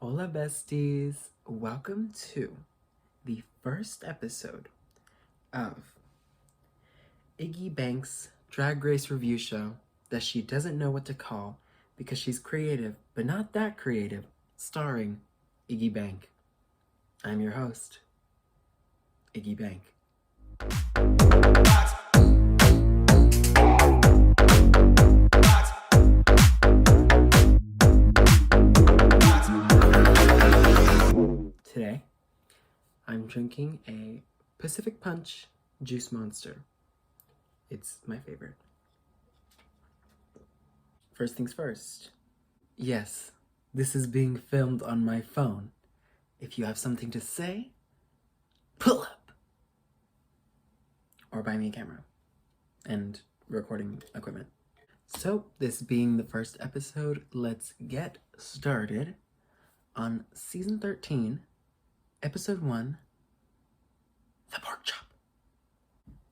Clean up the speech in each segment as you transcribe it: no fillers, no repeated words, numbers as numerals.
Hola besties! Welcome to the first episode of Iggy Banks' Drag Race review show that she doesn't know what to call because she's creative, but not that creative, starring Iggy Bank. I'm your host, Iggy Bank. Today, I'm drinking a Pacific Punch Juice Monster. It's my favorite. First things first. Yes, this is being filmed on my phone. If you have something to say, pull up! Or buy me a camera and recording equipment. So, this being the first episode, let's get started on season 13, episode 1, The Pork Chop.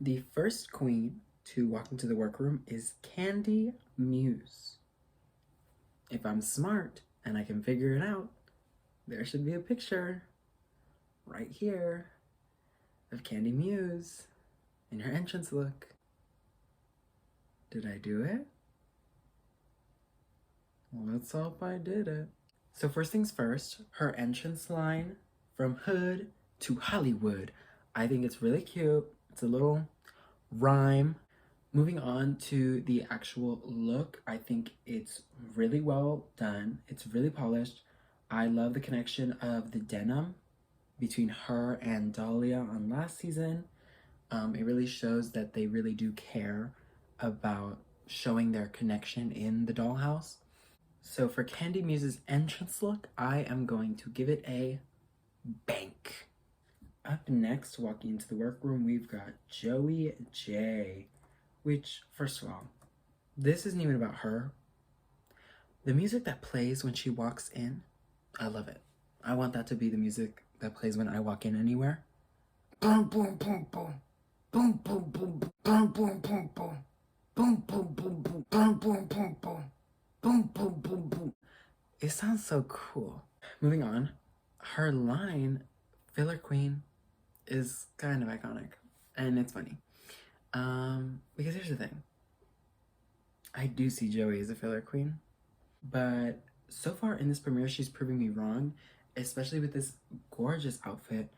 The first queen to walk into the workroom is Candy Muse. If I'm smart and I can figure it out, there should be a picture right here of Candy Muse in her entrance look. Did I do it? Let's hope I did it. So first things first, her entrance line from Hood to Hollywood. I think it's really cute. It's a little rhyme. Moving on to the actual look, I think it's really well done. It's really polished. I love the connection of the denim between her and Dahlia on last season. It really shows that they really do care about showing their connection in the dollhouse. So for Candy Muse's entrance look, I am going to give it a bank. Up next, walking into the workroom, we've got Joey J. Which, first of all, this isn't even about her. The music that plays when she walks in, I love it. I want that to be the music that plays when I walk in anywhere. Boom, boom, boom, boom. Boom, boom, boom, boom. Boom, boom, boom, boom. Boom, boom, boom, boom. Boom, boom, boom, boom. Boom, boom, boom, boom. It sounds so cool. Moving on, her line, Filler Queen, is kind of iconic. And it's funny. Because here's the thing. I do see Joey as a filler queen. But so far in this premiere, she's proving me wrong. Especially with this gorgeous outfit.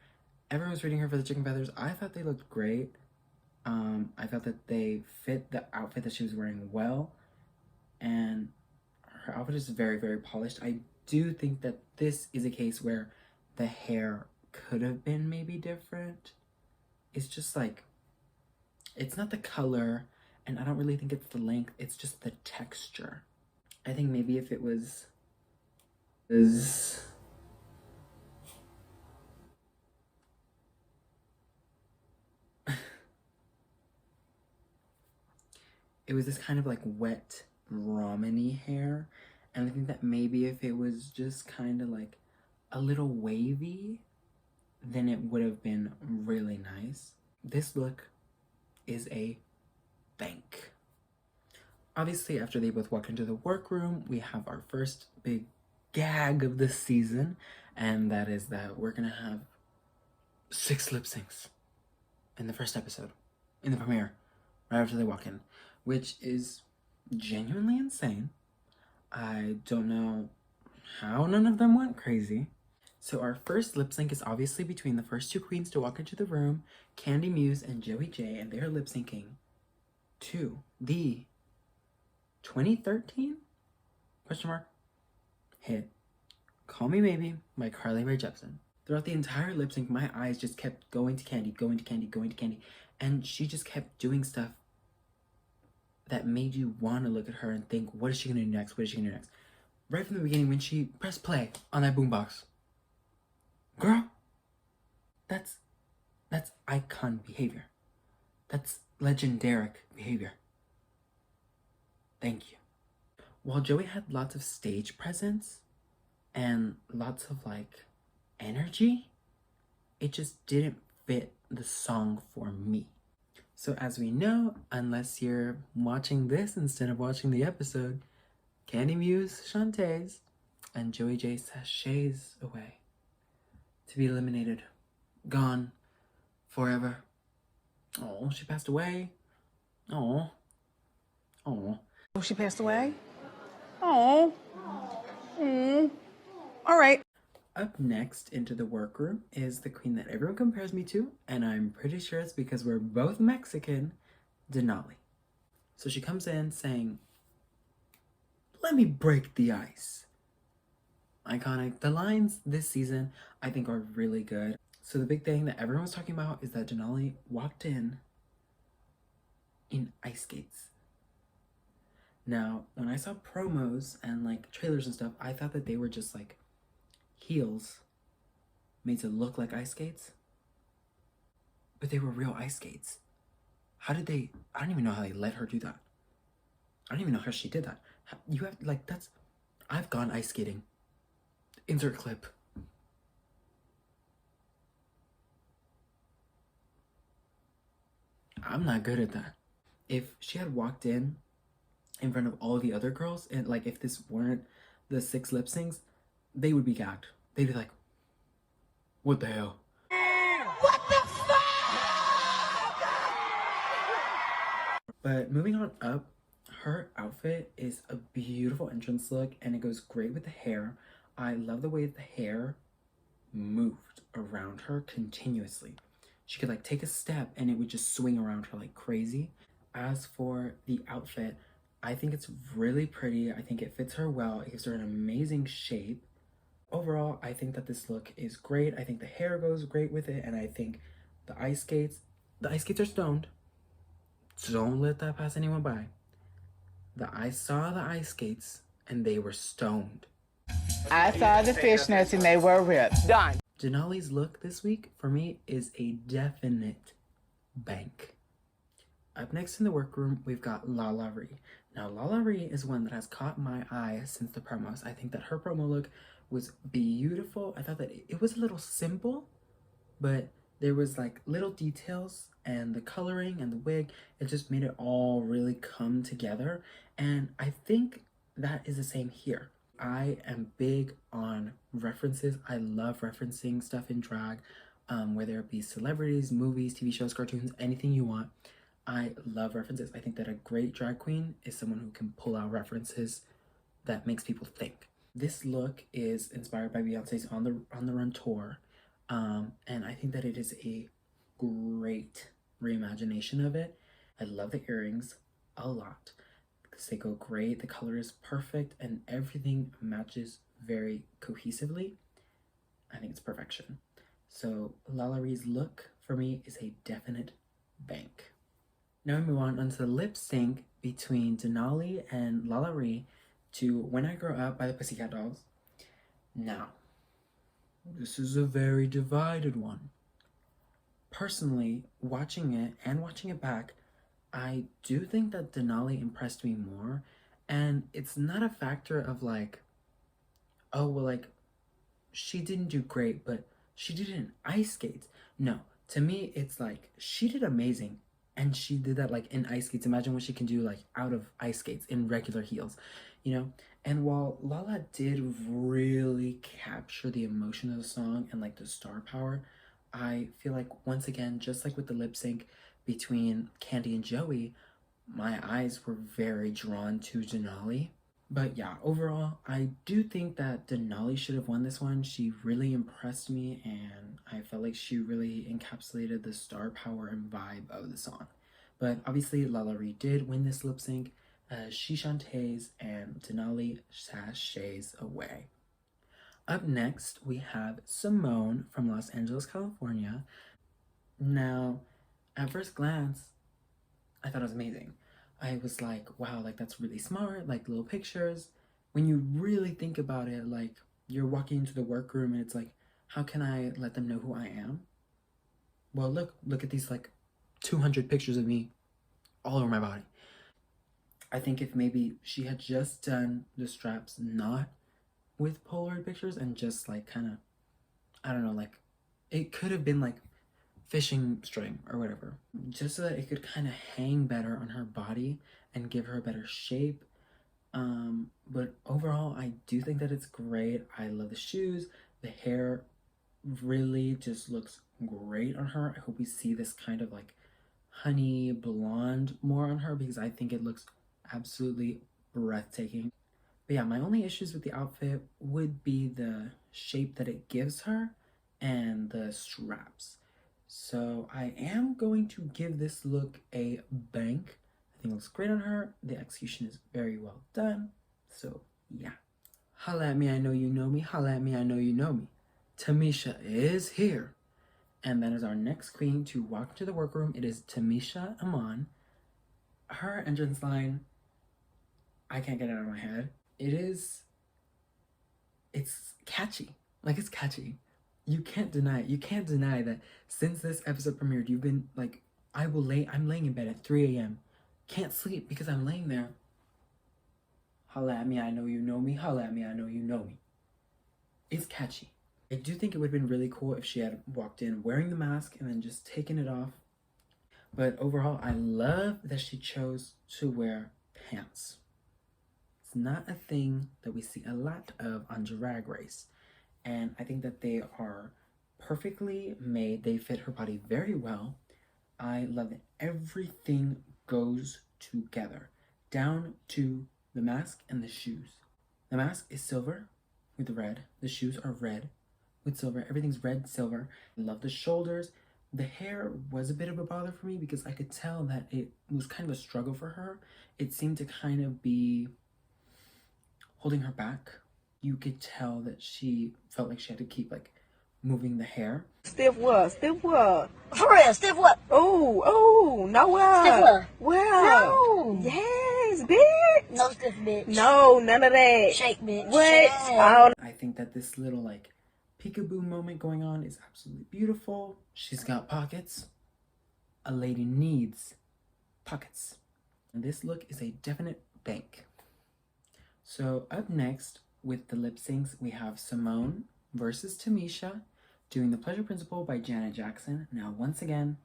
Everyone was reading her for the chicken feathers. I thought they looked great. I felt that they fit the outfit that she was wearing well. And her outfit is very, very polished. I do think that this is a case where the hair could have been maybe different. It's just like, it's not the color, and I don't really think it's the length, it's just the texture. I think maybe if it was it was this kind of like wet ramen-y hair, and I think that maybe if it was just kind of like a little wavy, then it would have been really nice. This look is a bank. Obviously, after they both walk into the workroom, we have our first big gag of the season, and that is that we're gonna have 6 lip syncs in the first episode, in the premiere, right after they walk in, which is genuinely insane. I don't know how none of them went crazy. So our first lip sync is obviously between the first 2 queens to walk into the room, Candy Muse and Joey J, and they're lip syncing to the 2013 question mark hit Call Me Maybe by Carly Rae Jepsen. Throughout the entire lip sync, my eyes just kept going to Candy, going to Candy, going to Candy, and she just kept doing stuff that made you want to look at her and think, what is she gonna do next? What is she gonna do next? Right from the beginning, when she pressed play on that boombox, girl, that's icon behavior. That's legendaric behavior. Thank you. While Joey had lots of stage presence and lots of like energy, it just didn't fit the song for me. So as we know, unless you're watching this instead of watching the episode, Candy Muse Shantae's And Joey J sashays away to be eliminated, gone forever. Oh, she passed away. Oh, oh. Oh, she passed away? Oh. All right. Up next into the workroom is the queen that everyone compares me to, and I'm pretty sure it's because we're both Mexican, Denali. So she comes in saying, "Let me break the ice." Iconic. The lines this season I think are really good. So the big thing that everyone's talking about is that Denali walked in ice skates. Now, when I saw promos and like trailers and stuff, I thought that they were just like heels made to look like ice skates. But they were real ice skates. How did they? I don't even know how they let her do that. I don't even know how she did that. You have, like, that's. I've gone ice skating. Insert clip. I'm not good at that. If she had walked in front of all the other girls, and like if this weren't the 6 lip syncs, they would be gagged. They'd be like, "What the hell?" What the fuck? But moving on up, her outfit is a beautiful entrance look and it goes great with the hair. I love the way the hair moved around her continuously. She could like take a step and it would just swing around her like crazy. As for the outfit, I think it's really pretty. I think it fits her well. It gives her an amazing shape. Overall, I think that this look is great. I think the hair goes great with it, and I think the ice skates are stoned. So don't let that pass anyone by. I saw the ice skates and they were stoned. I saw the fishnets and they were ripped. Done. Denali's look this week for me is a definite bank. Up next in the workroom, we've got Lala Ree. Now, Lala Ree is one that has caught my eye since the promos. I think that her promo look was beautiful. I thought that it was a little simple, but there was like little details and the coloring and the wig. It just made it all really come together. And I think that is the same here. I am big on references. I love referencing stuff in drag, whether it be celebrities, movies, TV shows, cartoons, anything you want. I love references. I think that a great drag queen is someone who can pull out references that makes people think. This look is inspired by Beyonce's On the Run tour, and I think that it is a great reimagination of it. I love the earrings a lot because they go great. The color is perfect, and everything matches very cohesively. I think it's perfection. So Lala Ree's look for me is a definite bank. Now we move on onto the lip sync between Denali and Lala Ree to When I Grow Up by the Pussycat Dolls. Now, this is a very divided one. Personally, watching it and watching it back, I do think that Denali impressed me more. And it's not a factor of like, oh, well, like, she didn't do great, but she did it in ice skates. No, to me, it's like, she did amazing. And she did that like in ice skates. Imagine what she can do like out of ice skates in regular heels, you know? And while Lala did really capture the emotion of the song and like the star power, I feel like once again, just like with the lip sync between Candy and Joey, my eyes were very drawn to Denali. But yeah, overall, I do think that Denali should have won this one. She really impressed me, and I felt like she really encapsulated the star power and vibe of the song. But obviously, Lala Ree did win this lip sync. She shantays, and Denali sashays away. Up next, we have Simone from Los Angeles, California. Now, at first glance, I thought it was amazing. I was like, wow, like that's really smart, like little pictures. When you really think about it, like you're walking into the workroom and it's like, how can I let them know who I am? Well, look at these like 200 pictures of me all over my body. I think if maybe she had just done the straps not with Polaroid pictures and just like kind of, I don't know, like it could have been like fishing string or whatever, just so that it could kind of hang better on her body and give her a better shape. But overall, I do think that it's great. I love the shoes. The hair really just looks great on her. I hope we see this kind of like honey blonde more on her because I think it looks absolutely breathtaking. But yeah, my only issues with the outfit would be the shape that it gives her and the straps. So I am going to give this look a bank. I think it looks great on her. The execution is very well done. So yeah. Holla at me, I know you know me. Holla at me, I know you know me. Tamisha is here. And that is our next queen to walk into the workroom. It is Tamisha Iman. Her entrance line, I can't get it out of my head. It's catchy. Like, it's catchy. You can't deny it. You can't deny that since this episode premiered, you've been like, I'm laying in bed at 3 a.m. Can't sleep because I'm laying there. Holla at me, I know you know me. Holla at me, I know you know me. It's catchy. I do think it would have been really cool if she had walked in wearing the mask and then just taken it off. But overall, I love that she chose to wear pants. It's not a thing that we see a lot of on Drag Race. And I think that they are perfectly made. They fit her body very well. I love that everything goes together, down to the mask and the shoes. The mask is silver with red. The shoes are red with silver. Everything's red, silver. I love the shoulders. The hair was a bit of a bother for me because I could tell that it was kind of a struggle for her. It seemed to kind of be holding her back. You could tell that she felt like she had to keep like moving the hair. Stiff what? Stiff what? For real, stiff what? Oh, no what? Stiff what? Well, No. yes, bitch. No stiff bitch. No, none of that. Shake bitch. What? Shake. Oh, I think that this little like peekaboo moment going on is absolutely beautiful. She's got pockets. A lady needs pockets. And this look is a definite bank. So up next with the lip syncs, we have Simone versus Tamisha doing The Pleasure Principle by Janet Jackson. Now, once again,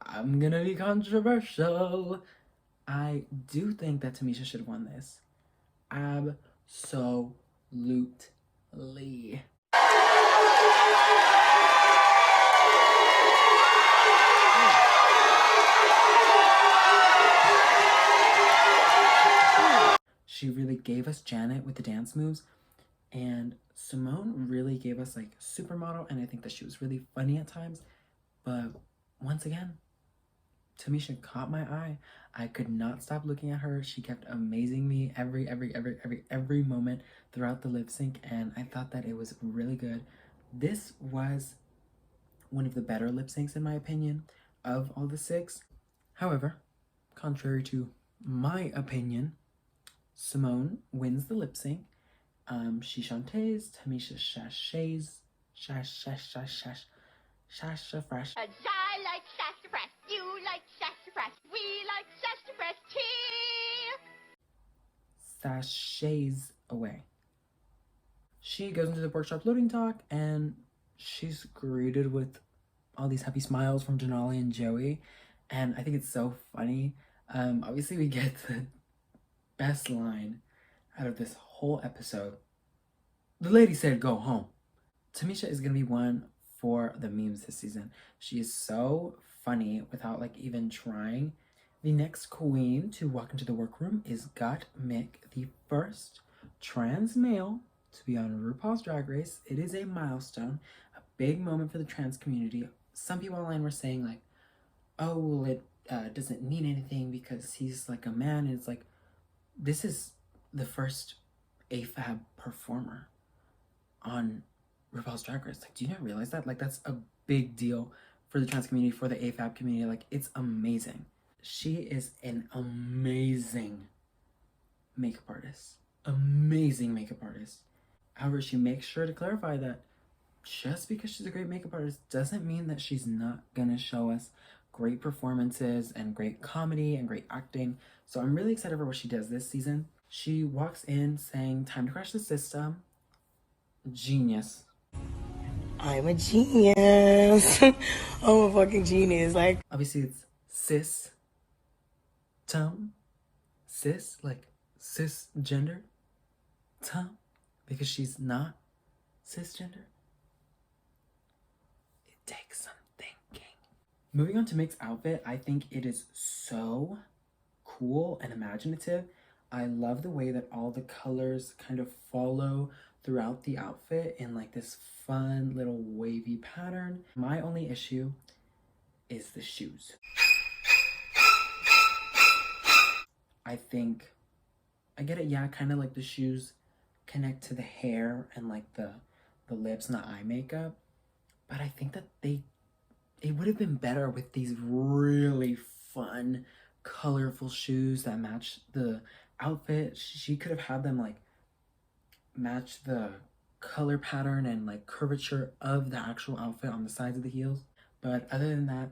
I'm gonna be controversial. I do think that Tamisha should have won this. Absolutely. She really gave us Janet with the dance moves, and Simone really gave us like supermodel, and I think that she was really funny at times. But once again, Tamisha caught my eye. I could not stop looking at her. She kept amazing me every moment throughout the lip sync, and I thought that it was really good. This was one of the better lip syncs in my opinion of all the 6. However, contrary to my opinion, Simone wins the lip sync. She shantays, Tamisha sashays, fresh. I like sassafras, you like sassafras, we like sassafras too. Sashays away. She goes into the workshop loading talk and she's greeted with all these happy smiles from Denali and Joey. And I think it's so funny. Obviously we get the best line out of this whole episode. The lady said go home. Tamisha is gonna be one for the memes this season. She is so funny without like even trying. The next queen to walk into the workroom is Got Mick, the first trans male to be on RuPaul's Drag Race. It is a milestone, a big moment for the trans community. Some people online were saying like, oh, well, it doesn't mean anything because he's like a man. And it's like, this is the first AFAB performer on RuPaul's Drag Race. Like, do you not realize that? Like, that's a big deal for the trans community, for the AFAB community. Like, it's amazing. She is an amazing makeup artist. Amazing makeup artist. However, she makes sure to clarify that just because she's a great makeup artist doesn't mean that she's not gonna show us great performances and great comedy and great acting. So I'm really excited for what she does this season. She walks in saying, time to crash the system. Genius. I'm a genius. I'm a fucking genius. Like, obviously it's sis. Sis, like cisgender Tom because she's not cisgender. It takes some thinking. Moving on to Mick's outfit, I think it is so cool and imaginative. I love the way that all the colors kind of follow throughout the outfit in like this fun little wavy pattern. My only issue is the shoes. I think, I get it, yeah, kind of like the shoes connect to the hair and like the lips and the eye makeup, but I think that it would have been better with these really fun, colorful shoes that match the outfit. She could have had them like match the color pattern and like curvature of the actual outfit on the sides of the heels. But other than that,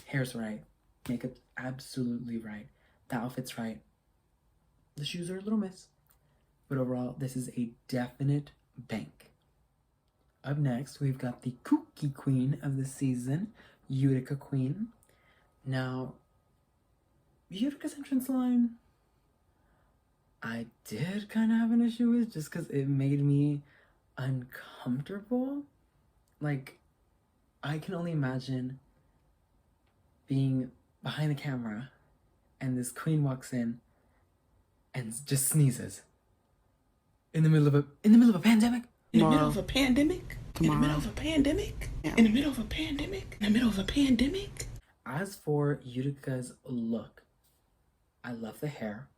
hair's right, makeup's absolutely right, the outfit's right, the shoes are a little miss, but overall this is a definite bank. Up next, we've got the kooky queen of the season, Utica Queen. Now, Utica's entrance line, I did kind of have an issue with just because it made me uncomfortable. Like, I can only imagine being behind the camera and this queen walks in and just sneezes in the middle of a pandemic. In the middle of a pandemic? In the middle of a pandemic? In the middle of a pandemic? In the middle of a pandemic? As for Utica's look, I love the hair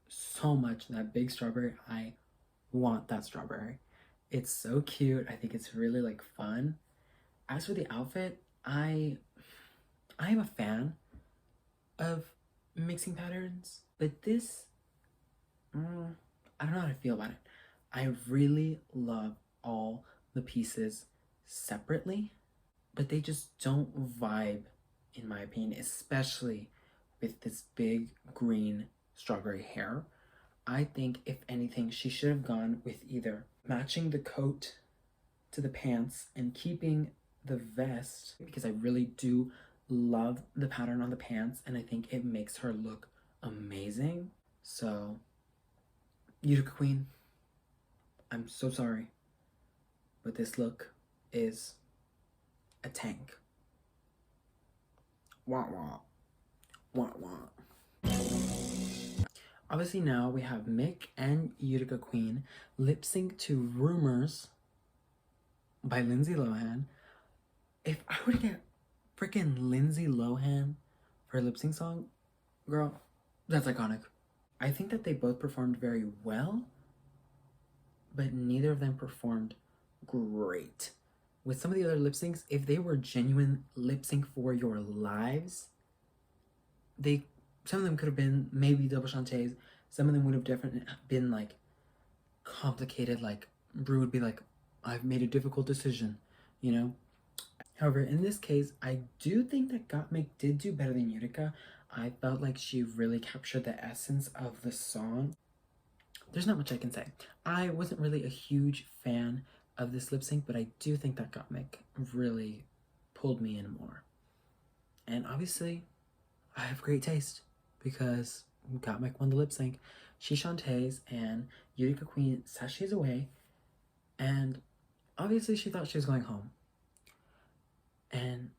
so much. That big strawberry, I want that strawberry. It's so cute. I think it's really like fun. As for the outfit, I am a fan of mixing patterns, but this, I don't know how to feel about it. I really love all the pieces separately, but they just don't vibe in my opinion, especially with this big green strawberry hair. I think if anything, she should have gone with either matching the coat to the pants and keeping the vest, because I really do love the pattern on the pants and I think it makes her look amazing. So, Utica Queen, I'm so sorry, but this look is a tank. Wah wah. Wah wah. Obviously now we have Mick and Utica Queen lip sync to Rumors by Lindsay Lohan. If I were to get freaking Lindsay Lohan for a lip sync song, girl, that's iconic. I think that they both performed very well, but neither of them performed great. With some of the other lip syncs, if they were genuine lip sync for your lives, some of them could have been maybe double chantés. Some of them would have definitely been like complicated, like Rue would be like, I've made a difficult decision, you know? However, in this case, I do think that Gottmik did do better than Utica. I felt like she really captured the essence of the song. There's not much I can say. I wasn't really a huge fan of this lip sync, but I do think that Gottmik really pulled me in more. And obviously, I have great taste because Gottmik won the lip sync. She shantays and Utica Queen sashays away, and obviously she thought she was going home. And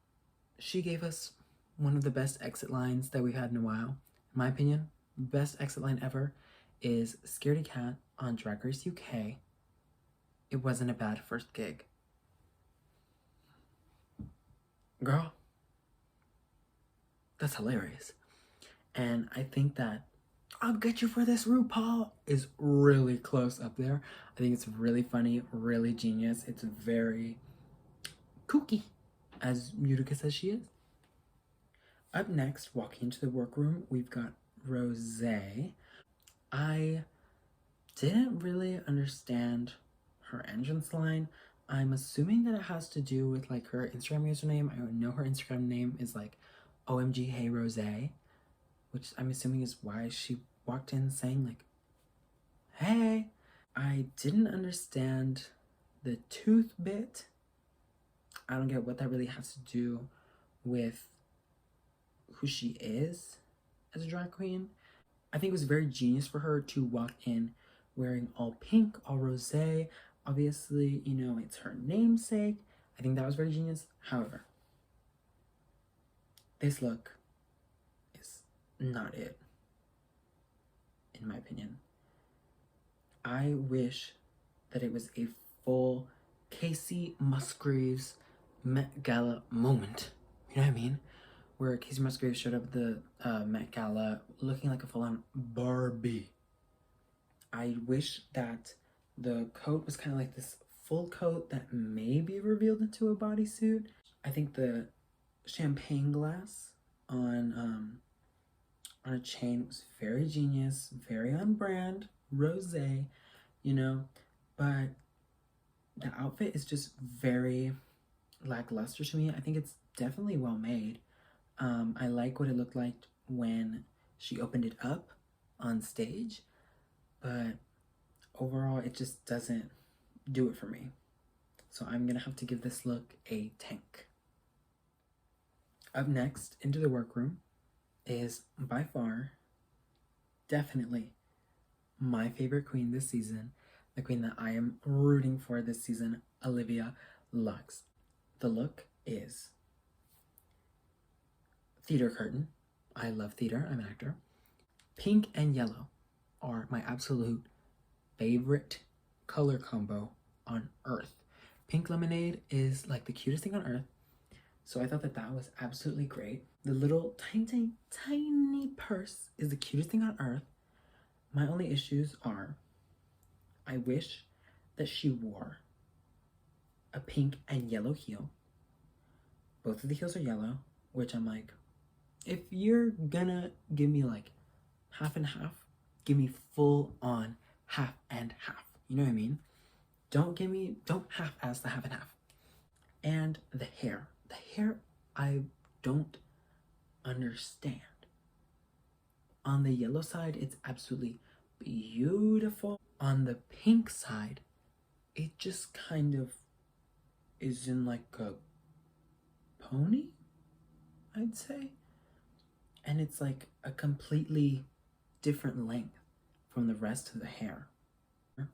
she gave us one of the best exit lines that we've had in a while. In my opinion, best exit line ever is Scaredy Cat on Drag Race UK. It wasn't a bad first gig. Girl, that's hilarious. And I think that I'll Get You For This, RuPaul is really close up there. I think it's really funny, really genius. It's very kooky, as Utica says she is. Up next, walking into the workroom, we've got Rosé. I didn't really understand her entrance line. I'm assuming that it has to do with like her Instagram username. I know her Instagram name is like OMG Hey Rosé, which I'm assuming is why she walked in saying like, hey. I didn't understand the tooth bit. I don't get what that really has to do with who she is as a drag queen. I think it was very genius for her to walk in wearing all pink, all rosé. Obviously, you know, it's her namesake. I think that was very genius. However, this look is not it, in my opinion. I wish that it was a full Casey Musgraves Met Gala moment. You know what I mean? Where Casey Musgraves showed up at the Met Gala looking like a full-on Barbie. I wish that the coat was kind of like this full coat that may be revealed into a bodysuit. I think the champagne glass on a chain was very genius, very on brand, rosé, you know, but the outfit is just very lackluster to me. I think it's definitely well made. I like what it looked like when she opened it up on stage, but overall it just doesn't do it for me. So I'm gonna have to give this look a tank. Up next, into the workroom, is by far, definitely my favorite queen this season, the queen that I am rooting for this season, Olivia Lux. The look is theater curtain. I love theater, I'm an actor. Pink and yellow are my absolute favorite color combo on earth. Pink lemonade is like the cutest thing on earth. So I thought that that was absolutely great. The little tiny purse is the cutest thing on earth. My only issues are, I wish that she wore a pink and yellow heel. Both of the heels are yellow, which I'm like, if you're gonna give me like half and half, give me full on half and half. You know what I mean? Don't half-ass the half and half. And the hair. The hair, I don't understand. On the yellow side, it's absolutely beautiful. On the pink side, it just kind of is in like a pony, I'd say. And it's like a completely different length from the rest of the hair.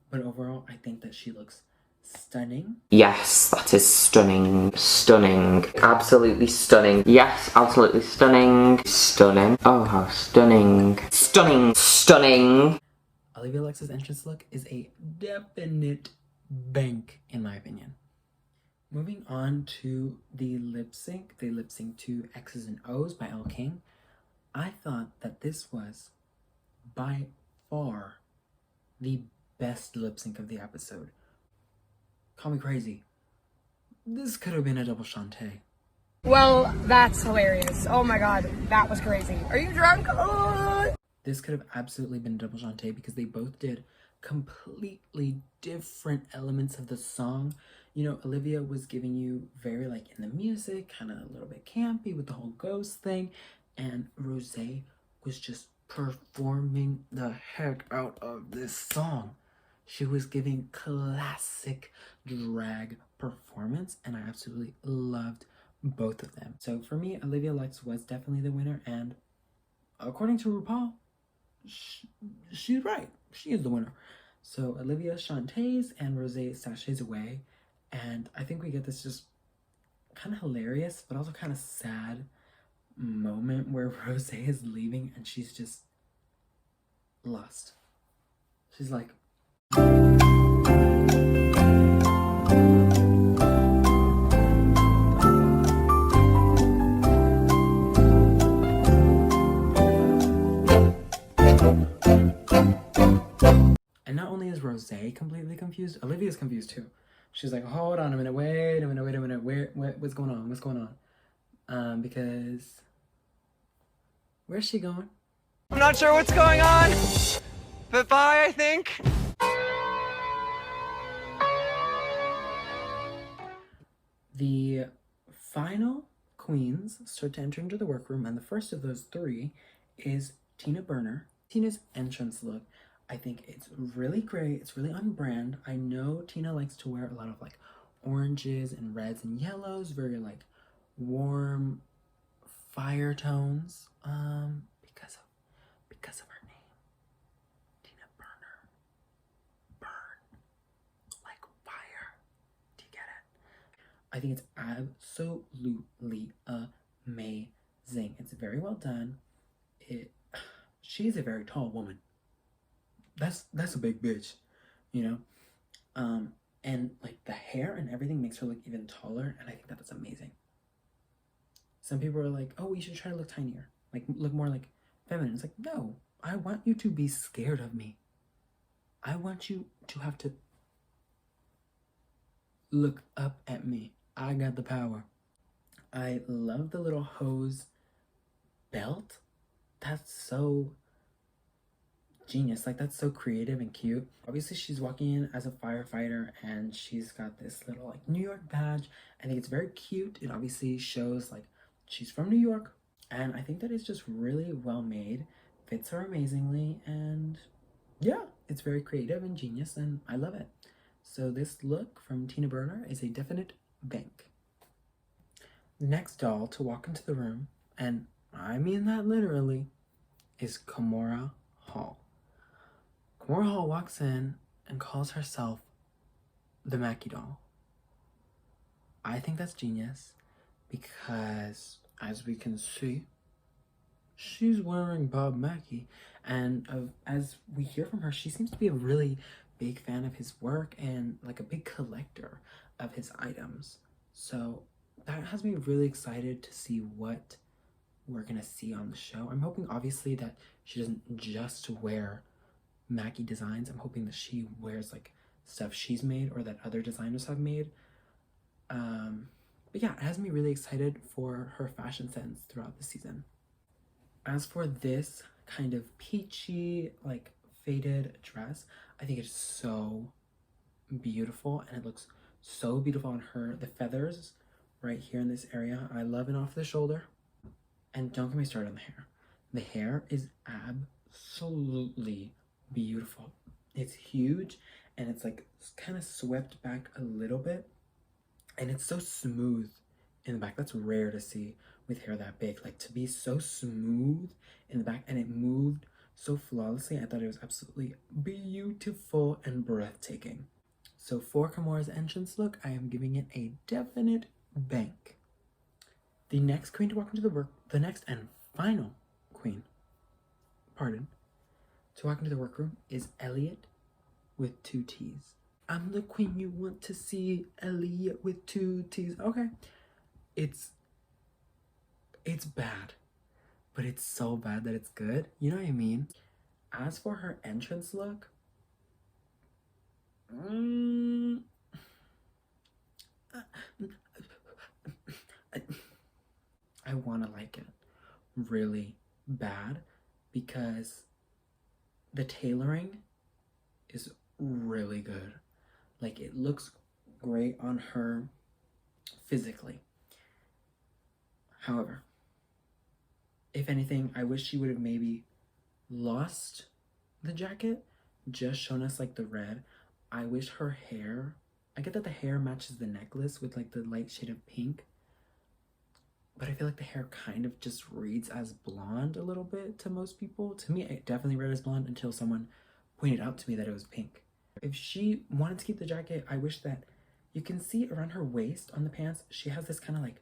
But overall, I think that she looks stunning. Yes, that is stunning. Stunning. Absolutely stunning. Yes, absolutely stunning. Stunning. Oh, how stunning. Stunning. Stunning. Olivia Lux's entrance look is a definite bank, in my opinion. Moving on to the lip sync. They lip sync to X's and O's by Elle King. I thought that this was by far the best lip sync of the episode. Call me crazy. This could have been a double Shantae. Well, that's hilarious. Oh my god, that was crazy. Are you drunk? Oh! This could have absolutely been a double Shantae because they both did completely different elements of the song. You know, Olivia was giving you very like in the music, kind of a little bit campy with the whole ghost thing, and Rosé was just performing the heck out of this song. She was giving classic drag performance, and I absolutely loved both of them. So for me, Olivia Lux was definitely the winner, and according to RuPaul, she's right. She is the winner. So Olivia Shantae's and Rosé sashays away, and I think we get this just kind of hilarious, but also kind of sad moment where Rosé is leaving and she's just lost. She's like, and not only is Rosé completely confused, Olivia's confused too. She's like, hold on a minute, wait a minute, what's going on? Because where's she going? I'm not sure what's going on, but bye, I think. The final queens start to enter into the workroom, and the first of those three is Tina Burner. Tina's entrance look, I think it's really great. It's really on brand. I know Tina likes to wear a lot of like oranges and reds and yellows, very like warm fire tones, because of her name. I think it's absolutely amazing. It's very well done. She's a very tall woman. That's a big bitch, you know? And like the hair and everything makes her look even taller, and I think that's amazing. Some people are like, oh, you should try to look tinier, like look more like feminine. It's like, no, I want you to be scared of me. I want you to have to look up at me. I got the power. I love the little hose belt. That's so genius. Like, that's so creative and cute. Obviously, she's walking in as a firefighter, and she's got this little like New York badge. I think it's very cute. It obviously shows like she's from New York, and I think that it's just really well made, fits her amazingly, and yeah, it's very creative and genius, and I love it. So this look from Tina Burner is a definite bank. The next doll to walk into the room, and I mean that literally, is Kimora Hall. Kimora Hall walks in and calls herself the Mackie doll. I think that's genius because, as we can see, she's wearing Bob Mackie, and as we hear from her, she seems to be a really big fan of his work and like a big collector of his items. So that has me really excited to see what we're gonna see on the show. I'm hoping obviously that she doesn't just wear Mackie designs. I'm hoping that she wears like stuff she's made or that other designers have made. But yeah, it has me really excited for her fashion sense throughout the season. As for this kind of peachy, like faded dress, I think it's so beautiful, and it looks so beautiful on her. The feathers right here in this area, I love it off the shoulder. And don't get me started on the hair. The hair is absolutely beautiful. It's huge, and it's like kind of swept back a little bit, and it's so smooth in the back. That's rare to see with hair that big, like to be so smooth in the back, and it moved so flawlessly. I thought it was absolutely beautiful and breathtaking. So for Kimora's entrance look, I am giving it a definite bank. The next queen to walk into the next and final queen, to walk into the workroom is Elliot with 2 T's. I'm the queen you want to see, Elliot with 2 T's. Okay. It's bad, but it's so bad that it's good. You know what I mean? As for her entrance look, I want to like it really bad because the tailoring is really good. Like, it looks great on her physically. However, if anything, I wish she would have maybe lost the jacket, just shown us like the red. I wish her hair, I get that the hair matches the necklace with like the light shade of pink, but I feel like the hair kind of just reads as blonde a little bit to most people. To me, it definitely read as blonde until someone pointed out to me that it was pink. If she wanted to keep the jacket, I wish that you can see around her waist on the pants, she has this kind of like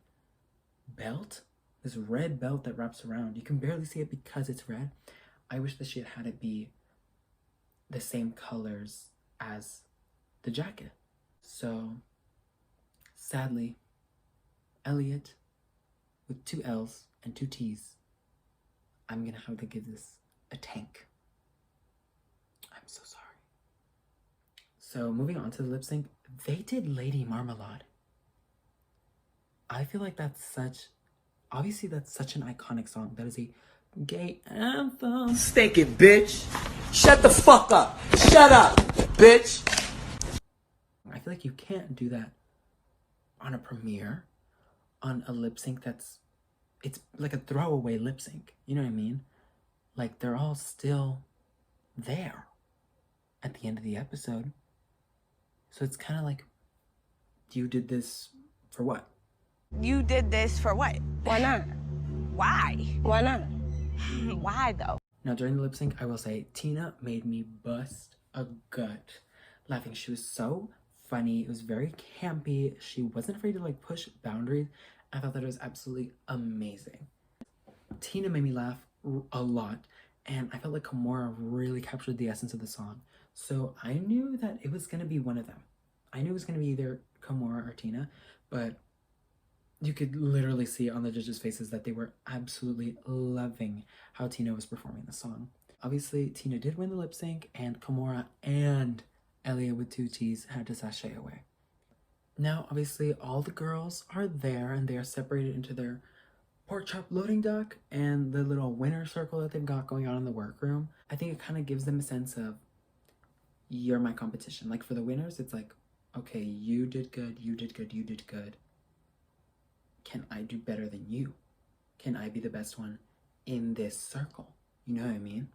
belt, this red belt that wraps around. You can barely see it because it's red. I wish that she had had it be the same colors as the jacket. So, sadly, Elliot with 2 L's and 2 T's, I'm gonna have to give this a tank. I'm so sorry. So moving on to the lip sync, they did Lady Marmalade. I feel like that's such an iconic song. That is a gay anthem. Stink it, bitch. Shut the fuck up. Shut up, bitch. I feel like you can't do that on a premiere, on a lip sync it's like a throwaway lip sync. You know what I mean? Like, they're all still there at the end of the episode. So it's kind of like, you did this for what? You did this for what? Why not? Why? Why not? Why though? Now, during the lip sync, I will say Tina made me bust a gut laughing. She was so funny. It was very campy. She wasn't afraid to like push boundaries. I thought that it was absolutely amazing. Tina made me laugh a lot, and I felt like Kimora really captured the essence of the song. So I knew that it was gonna be one of them. I knew it was gonna be either Kimora or Tina, but you could literally see on the judges' faces that they were absolutely loving how Tina was performing the song. Obviously, Tina did win the lip sync, and Kimora and Elliot with 2 T's had to sashay away. Now, obviously, all the girls are there, and they are separated into their pork chop loading dock and the little winner circle that they've got going on in the workroom. I think it kind of gives them a sense of, you're my competition. Like for the winners, it's like, okay, you did good, you did good, you did good. Can I do better than you? Can I be the best one in this circle? You know what I mean?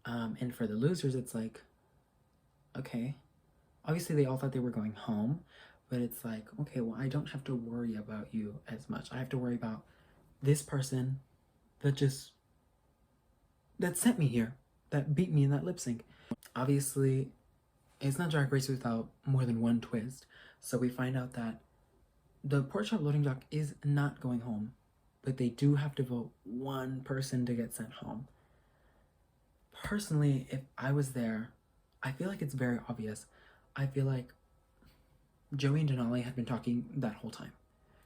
And for the losers, it's like, okay, obviously they all thought they were going home, but it's like, okay, well, I don't have to worry about you as much. I have to worry about this person that sent me here, that beat me in that lip sync. Obviously, it's not Drag Race without more than one twist. So we find out that the pork chop loading dock is not going home, but they do have to vote one person to get sent home. Personally, if I was there, I feel like it's very obvious. I feel like Joey and Denali had been talking that whole time,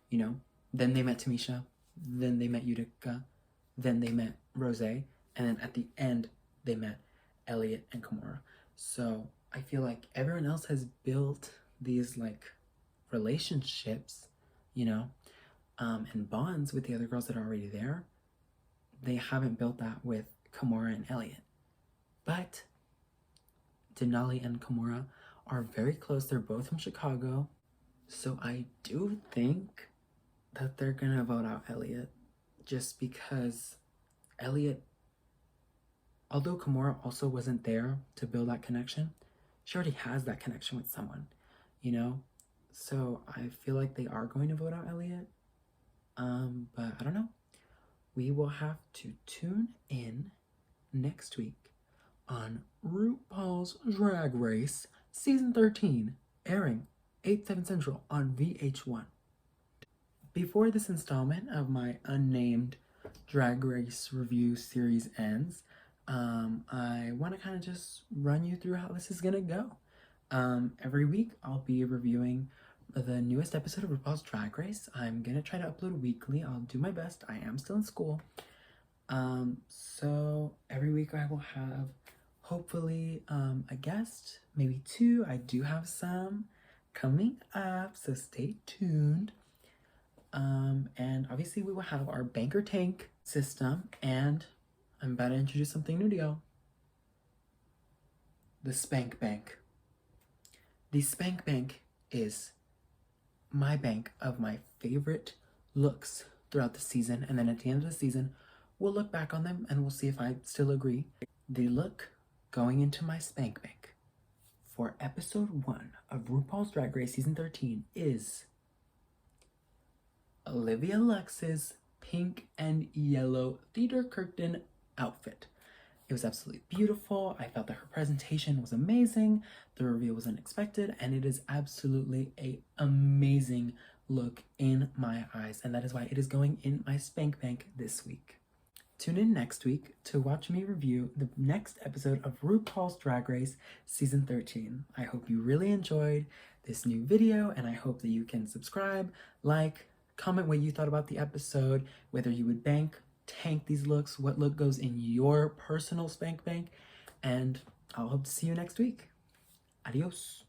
you know? Then they met Tamisha, then they met Utica, then they met Rose, and then at the end, they met Elliot and Kimora. So I feel like everyone else has built these like relationships, you know, and bonds with the other girls that are already there. They haven't built that with Kimora and Elliot. But Denali and Kimora are very close. They're both from Chicago. So I do think that they're gonna vote out Elliot, just because Elliot, although Kimora also wasn't there to build that connection, she already has that connection with someone, you know? So I feel like they are going to vote out Elliot. But I don't know. We will have to tune in next week on RuPaul's Drag Race Season 13, airing 8/7 Central on VH1. Before this installment of my unnamed Drag Race review series ends, I want to kind of just run you through how this is gonna go. Every week I'll be reviewing the newest episode of RuPaul's Drag Race. I'm gonna try to upload weekly. I'll do my best. I am still in school. So every week I will have hopefully a guest, maybe 2. I do have some coming up, so stay tuned. And obviously we will have our banker tank system, and I'm about to introduce something new to y'all. The Spank Bank. The Spank Bank is my bank of my favorite looks throughout the season, and then at the end of the season, we'll look back on them and we'll see if I still agree. The look going into my Spank Bank for episode 1 of RuPaul's Drag Race Season 13 is Olivia Lux's pink and yellow theater curtain outfit. It was absolutely beautiful. I felt that her presentation was amazing. The reveal was unexpected, and it is absolutely an amazing look in my eyes, and that is why it is going in my Spank Bank this week. Tune in next week to watch me review the next episode of RuPaul's Drag Race Season 13. I hope you really enjoyed this new video, and I hope that you can subscribe, like, comment what you thought about the episode, whether you would tank these looks, what look goes in your personal Spank Bank, and I'll hope to see you next week. Adios.